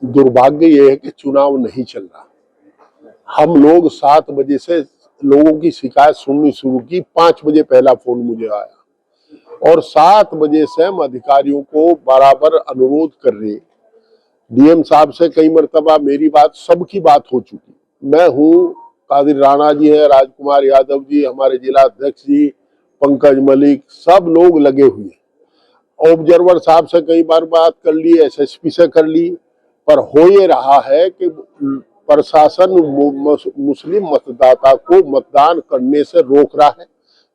दुर्भाग्य ये है कि चुनाव नहीं चल रहा। हम लोग 7 बजे से लोगों की शिकायत सुननी शुरू की, 5 बजे पहला फोन मुझे आया और 7 बजे से हम अधिकारियों को बराबर अनुरोध कर रहे। डीएम साहब से कई मर्तबा मेरी बात, सबकी बात हो चुकी। मैं हूँ, कादिर राणा जी है, राजकुमार यादव जी, हमारे जिला अध्यक्ष जी, पंकज मलिक, सब लोग लगे हुए हैं। ऑब्जर्वर साहब से कई बार बात कर ली, एसएसपी से कर ली, पर हो ये रहा है कि प्रशासन मुस्लिम मतदाता को मतदान करने से रोक रहा है।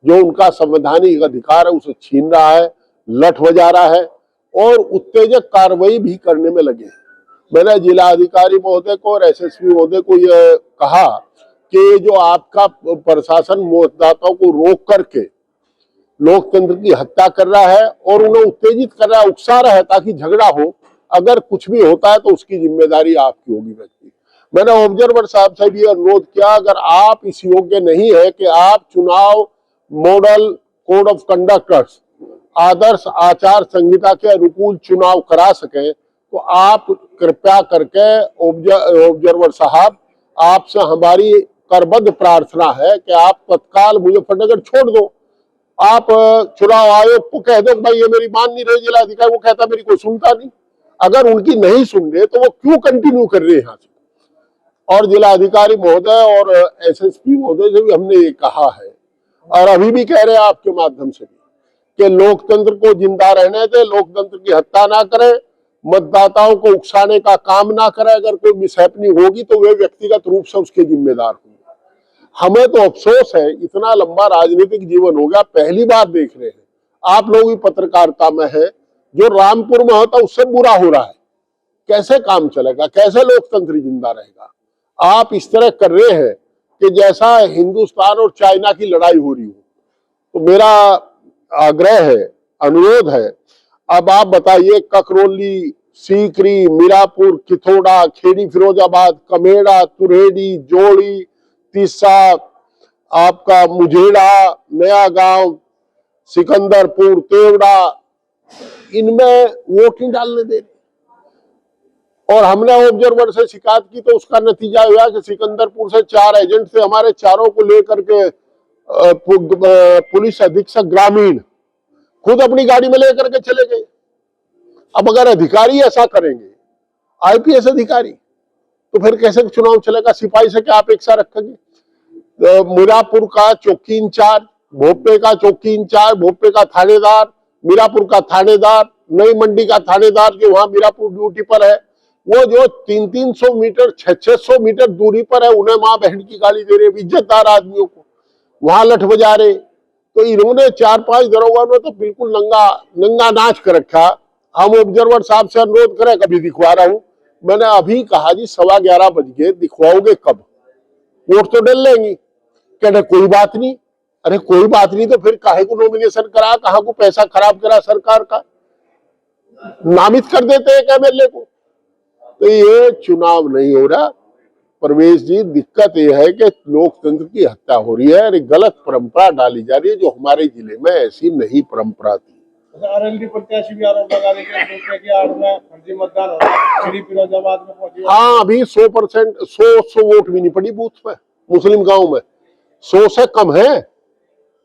जो उनका संवैधानिक अधिकार है उसे छीन रहा है, लठ बजा रहा है और उत्तेजक कार्रवाई भी करने में लगे हैं। मैंने जिला अधिकारी महोदय को और एसएसपी महोदय को यह कहा कि जो आपका प्रशासन मतदाताओं को रोक करके लोकतंत्र की हत्या कर रहा है और उन्हें उत्तेजित कर रहा है, उकसा रहा है ताकि झगड़ा हो, अगर कुछ भी होता है तो उसकी जिम्मेदारी आपकी होगी व्यक्ति। मैंने ऑब्जर्वर साहब से भी अनुरोध किया, अगर आप इस योग्य नहीं है कि आप चुनाव मॉडल कोड ऑफ कंडक्ट आदर्श आचार संहिता के अनुकूल चुनाव करा सकें तो आप कृपया करके ऑब्जर्वर साहब, आपसे हमारी करबद्ध प्रार्थना है कि आप तत्काल मुजफ्फरनगर छोड़ दो। आप चुनाव आयोग को कह दो भाई ये मेरी मान नहीं रहे, जिला अधिकारी वो कहता मेरी कोई सुनता नहीं। अगर उनकी नहीं सुन रहे तो वो क्यों कंटिन्यू कर रहे हैं यहाँ से। और जिला अधिकारी महोदय और एसएसपी महोदय से भी हमने ये कहा है और अभी भी कह रहे हैं आपके माध्यम से भी कि लोकतंत्र को जिंदा रहने दे, लोकतंत्र की हत्या ना करे, मतदाताओं को उकसाने का काम ना करे। अगर कोई मिसहैपनिंग होगी तो वे व्यक्तिगत रूप से उसके जिम्मेदार होंगे। हमें तो अफसोस है, इतना लंबा राजनीतिक जीवन हो गया, पहली बार देख रहे हैं, आप लोग भी पत्रकारिता में है, जो रामपुर में होता उससे बुरा हो रहा है। कैसे काम चलेगा, कैसे लोकतंत्र जिंदा रहेगा। आप इस तरह कर रहे हैं कि जैसा हिंदुस्तान और चाइना की लड़ाई हो रही हो। तो मेरा आग्रह है, अनुरोध है, अब आप बताइए ककरौली, सीकरी, मीरापुर, किथोड़ा, खेड़ी फिरोजाबाद, कमेड़ा, तुरेडी, जोड़ी, तीसा, आपका मुझेड़ा, नया गांव, सिकंदरपुर, तेवड़ा, इनमें वोट नहीं डालने दे। और हमने ऑब्जर्वर से शिकायत की तो उसका नतीजा हुआ कि सिकंदरपुर से 4 एजेंट थे, हमारे चारों को लेकर के पुलिस अधीक्षक ग्रामीण खुद अपनी गाड़ी में लेकर के चले गए। अब अगर अधिकारी ऐसा करेंगे, आईपीएस अधिकारी, तो फिर कैसे चुनाव चलेगा। सिपाही से क्या अपेक्षा रखेंगे। मीरापुर का चौकी इंचार्ज, भोपे का चौकी इंचार्ज, भोपे का थानेदार, मीरापुर का थानेदार, नई मंडी का थानेदार जो वहां मीरापुर ड्यूटी पर है, वो जो 300-300 मीटर 600-600 मीटर दूरी पर है, उन्हें मां बहन की गाली दे रहे, इज्जतदार आदमियों को वहां लठ बजा रहे। तो इन्होंने 4-5 दरोगा ने तो बिल्कुल नंगा नाच कर रखा। हम ऑब्जर्वर साहब से अनुरोध करें, कभी दिखवा रहा हूं। मैंने अभी कहा जी 11:15 बज गए, दिखवाओगे कब, वोट तो डल लेंगी। कहने कोई बात नहीं। अरे कोई बात नहीं तो फिर काहे को नॉमिनेशन करा, कहां को पैसा खराब करा सरकार का, नामित कर देते हैं एमएलए को। तो ये चुनाव नहीं हो रहा परवेश जी। दिक्कत यह है कि लोकतंत्र की हत्या हो रही है और गलत परंपरा डाली जा रही है जो हमारे जिले में ऐसी नहीं परंपरा थी। आरएलडी प्रत्याशी भी आरोप लगा रहे हैं कि आड़ में फर्जी मतदान हो रहा है, श्री फिरोजाबाद में पहुंची। हाँ, अभी 100% 100 वोट भी नहीं पड़ी बूथ में, मुस्लिम गांव में 100 से कम है।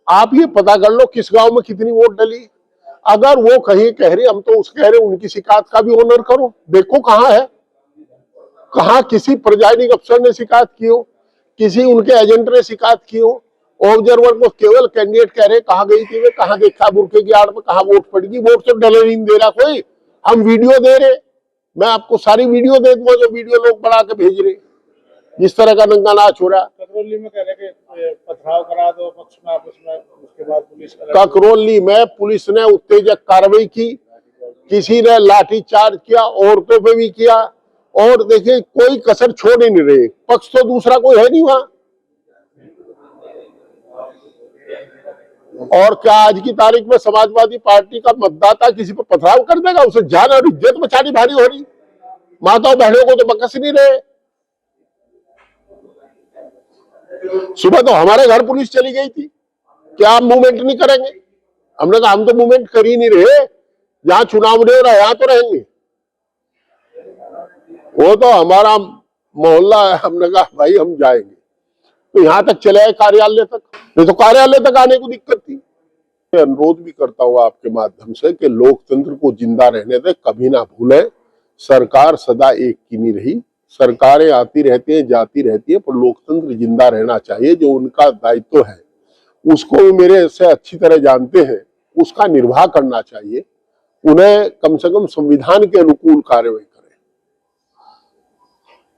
आप ये पता कर लो किस गांव में कितनी वोट डली। अगर वो कहीं कह रहे, हम तो उस कह रहे उनकी शिकायत का भी ऑनर करो, देखो कहाँ है, कहाँ किसी प्रिजाइडिंग अफसर ने शिकायत की हो, किसी उनके एजेंट ने शिकायत की हो। ऑब्जर्वर को केवल कैंडिडेट कह रहे कहाँ गई थी वे, कहाँ देखा बुरके की आड़ में, कहाँ वोट पड़ेगी। वोट तो डले नहीं दे रहा कोई, हम वीडियो दे रहे, मैं आपको सारी वीडियो दे दूंगा जो वीडियो लोग बना के भेज रहे, जिस तरह का नंगा नाच हो रहा। ककरौली में कह रहे कि पथराव करा दो पक्ष में आपस में, उसके बाद पुलिस, ककरौली में पुलिस ने उत्तेजक कार्रवाई की, किसी ने लाठीचार्ज किया, औरतों पे भी किया। और देखिए कोई कसर छोड़ ही नहीं रहे, पक्ष तो दूसरा कोई है नहीं वहां। और क्या आज की तारीख में समाजवादी पार्टी का मतदाता किसी पर पथराव कर देगा, उसे जान और इज्जत बचानी भारी हो रही। माताओं बहनों को तो बकस नहीं रहे। सुबह तो हमारे घर पुलिस चली गई थी, क्या आप मूवमेंट नहीं करेंगे। हमने कहा हम तो मूवमेंट कर ही नहीं रहे, जहां चुनाव नहीं हो रहा यहां तो रहेंगे। वो तो हमारा मोहल्ला है, हमने कहा भाई हम जाएंगे, तो यहाँ तक चले आए कार्यालय तक, नहीं तो कार्यालय तक आने को दिक्कत थी। मैं अनुरोध भी करता हूँ आपके माध्यम से कि लोकतंत्र को जिंदा रहने दें, कभी ना भूलें सरकार सदा एक की नहीं रही, सरकारें आती रहती हैं जाती रहती है, पर लोकतंत्र जिंदा रहना चाहिए। जो उनका दायित्व है उसको मेरे से अच्छी तरह जानते हैं, उसका निर्वाह करना चाहिए। उन्हें कम से कम संविधान के अनुकूल कार्रवाई